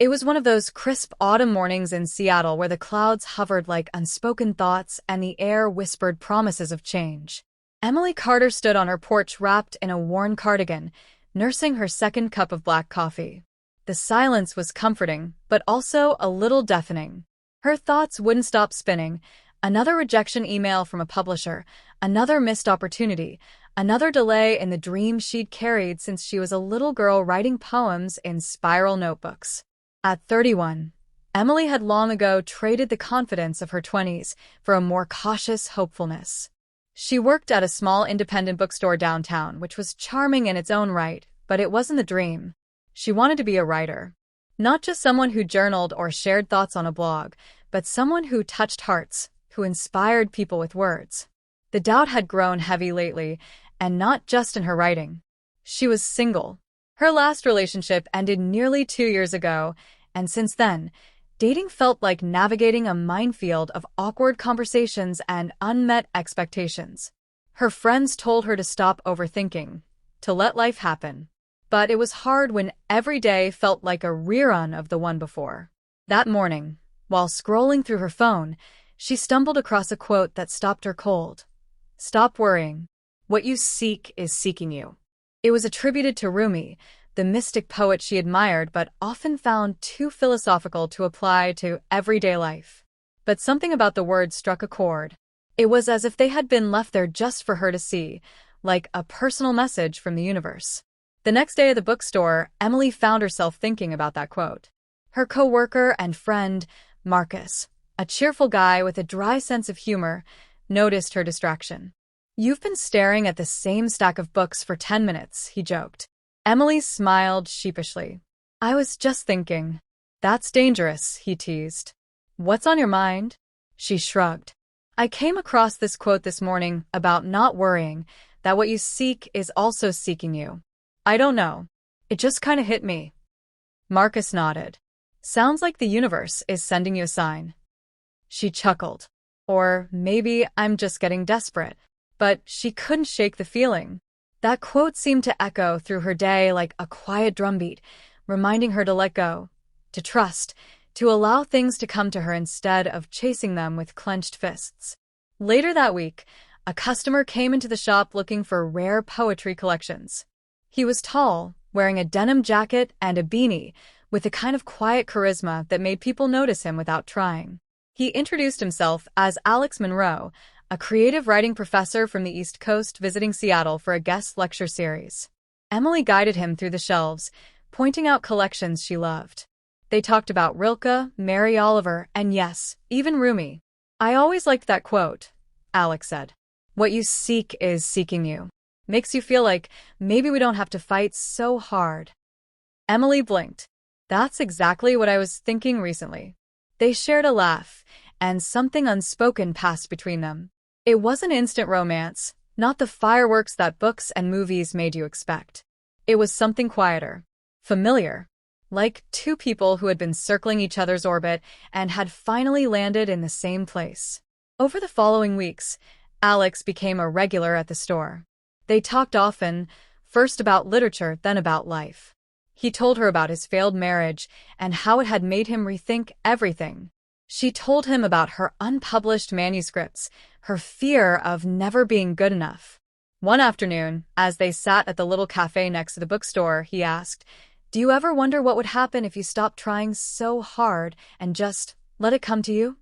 It was one of those crisp autumn mornings in Seattle where the clouds hovered like unspoken thoughts and the air whispered promises of change. Emily Carter stood on her porch wrapped in a worn cardigan, nursing her second cup of black coffee. The silence was comforting, but also a little deafening. Her thoughts wouldn't stop spinning. Another rejection email from a publisher, another missed opportunity, another delay in the dream she'd carried since she was a little girl writing poems in spiral notebooks. At 31, Emily had long ago traded the confidence of her 20s for a more cautious hopefulness. She worked at a small independent bookstore downtown, which was charming in its own right, but it wasn't the dream. She wanted to be a writer. Not just someone who journaled or shared thoughts on a blog, but someone who touched hearts, who inspired people with words. The doubt had grown heavy lately, and not just in her writing. She was single. Her last relationship ended nearly 2 years ago, and since then, dating felt like navigating a minefield of awkward conversations and unmet expectations. Her friends told her to stop overthinking, to let life happen. But it was hard when every day felt like a rerun of the one before. That morning, while scrolling through her phone, she stumbled across a quote that stopped her cold. "Stop worrying. What you seek is seeking you." It was attributed to Rumi, the mystic poet she admired but often found too philosophical to apply to everyday life. But something about the words struck a chord. It was as if they had been left there just for her to see, like a personal message from the universe. The next day at the bookstore, Emily found herself thinking about that quote. Her coworker and friend, Marcus, a cheerful guy with a dry sense of humor, noticed her distraction. "You've been staring at the same stack of books for 10 minutes, he joked. Emily smiled sheepishly. "I was just thinking." "That's dangerous," he teased. "What's on your mind?" She shrugged. "I came across this quote this morning about not worrying, that what you seek is also seeking you. I don't know. It just kind of hit me." Marcus nodded. "Sounds like the universe is sending you a sign." She chuckled. "Or maybe I'm just getting desperate." But she couldn't shake the feeling. That quote seemed to echo through her day like a quiet drumbeat, reminding her to let go, to trust, to allow things to come to her instead of chasing them with clenched fists. Later that week, a customer came into the shop looking for rare poetry collections. He was tall, wearing a denim jacket and a beanie, with a kind of quiet charisma that made people notice him without trying. He introduced himself as Alex Monroe, a creative writing professor from the East Coast visiting Seattle for a guest lecture series. Emily guided him through the shelves, pointing out collections she loved. They talked about Rilke, Mary Oliver, and yes, even Rumi. "I always liked that quote," Alex said. "What you seek is seeking you." Makes you feel like maybe we don't have to fight so hard. Emily blinked. "That's exactly what I was thinking recently." They shared a laugh, and something unspoken passed between them. It wasn't instant romance, not the fireworks that books and movies made you expect. It was something quieter, familiar, like two people who had been circling each other's orbit and had finally landed in the same place. Over the following weeks, Alex became a regular at the store. They talked often, first about literature, then about life. He told her about his failed marriage and how it had made him rethink everything. She told him about her unpublished manuscripts, her fear of never being good enough. One afternoon, as they sat at the little cafe next to the bookstore, he asked, "Do you ever wonder what would happen if you stopped trying so hard and just let it come to you?"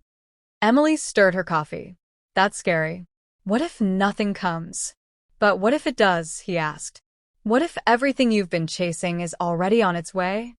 Emily stirred her coffee. "That's scary. What if nothing comes?" "But what if it does?" he asked. "What if everything you've been chasing is already on its way?"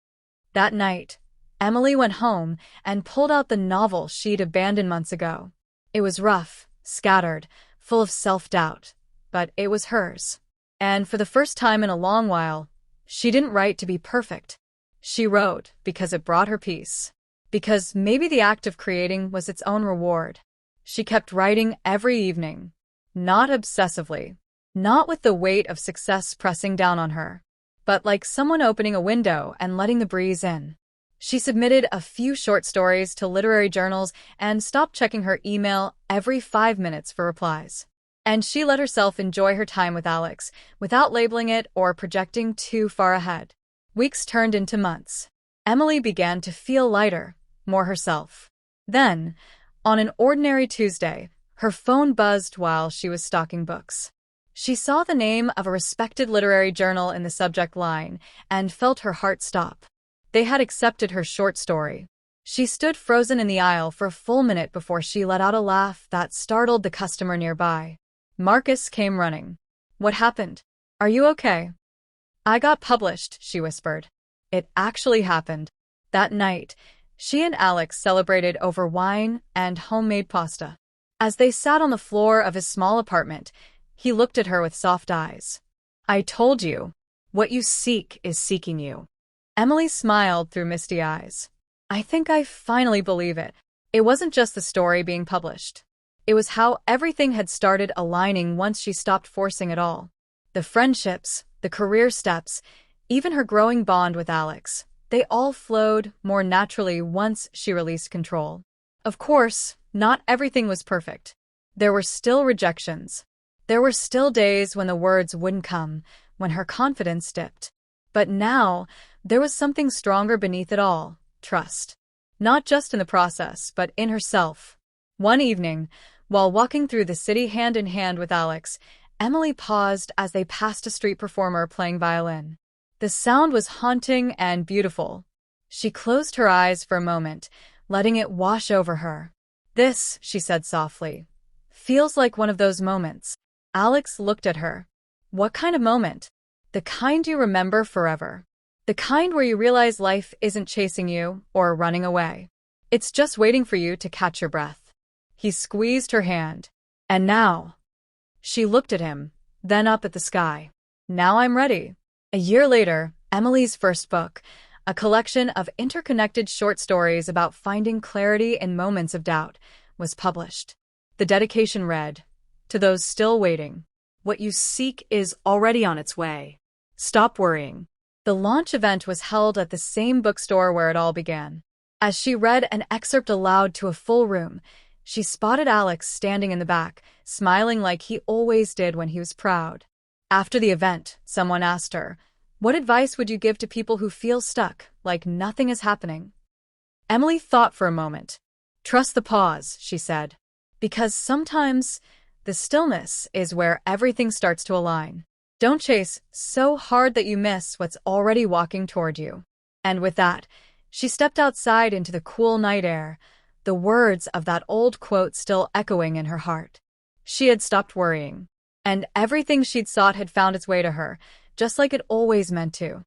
That night, Emily went home and pulled out the novel she'd abandoned months ago. It was rough, scattered, full of self-doubt, but it was hers. And for the first time in a long while, she didn't write to be perfect. She wrote because it brought her peace. Because maybe the act of creating was its own reward. She kept writing every evening. Not obsessively. Not with the weight of success pressing down on her. But like someone opening a window and letting the breeze in. She submitted a few short stories to literary journals and stopped checking her email every 5 minutes for replies. And she let herself enjoy her time with Alex, without labeling it or projecting too far ahead. Weeks turned into months. Emily began to feel lighter, more herself. Then, on an ordinary Tuesday, her phone buzzed while she was stocking books. She saw the name of a respected literary journal in the subject line and felt her heart stop. They had accepted her short story. She stood frozen in the aisle for a full minute before she let out a laugh that startled the customer nearby. Marcus came running. "What happened? Are you okay?" "I got published," she whispered. It actually happened. That night, she and Alex celebrated over wine and homemade pasta. As they sat on the floor of his small apartment, he looked at her with soft eyes. "I told you. What you seek is seeking you." Emily smiled through misty eyes. "I think I finally believe it." It wasn't just the story being published. It was how everything had started aligning once she stopped forcing it all. The friendships, the career steps, even her growing bond with Alex, they all flowed more naturally once she released control. Of course, not everything was perfect. There were still rejections. There were still days when the words wouldn't come, when her confidence dipped. But now, there was something stronger beneath it all: trust. Not just in the process, but in herself. One evening, while walking through the city hand in hand with Alex, Emily paused as they passed a street performer playing violin. The sound was haunting and beautiful. She closed her eyes for a moment, letting it wash over her. "This," she said softly, "feels like one of those moments." Alex looked at her. "What kind of moment?" "The kind you remember forever. The kind where you realize life isn't chasing you or running away. It's just waiting for you to catch your breath." He squeezed her hand. "And now?" She looked at him, then up at the sky. "Now I'm ready." A year later, Emily's first book, a collection of interconnected short stories about finding clarity in moments of doubt, was published. The dedication read, "To those still waiting, what you seek is already on its way. Stop worrying." The launch event was held at the same bookstore where it all began. As she read an excerpt aloud to a full room, she spotted Alex standing in the back, smiling like he always did when he was proud. After the event, someone asked her, "What advice would you give to people who feel stuck, like nothing is happening?" Emily thought for a moment. "Trust the pause," she said. "Because sometimes the stillness is where everything starts to align. Don't chase so hard that you miss what's already walking toward you." And with that, she stepped outside into the cool night air, the words of that old quote still echoing in her heart. She had stopped worrying, and everything she'd sought had found its way to her, just like it always meant to.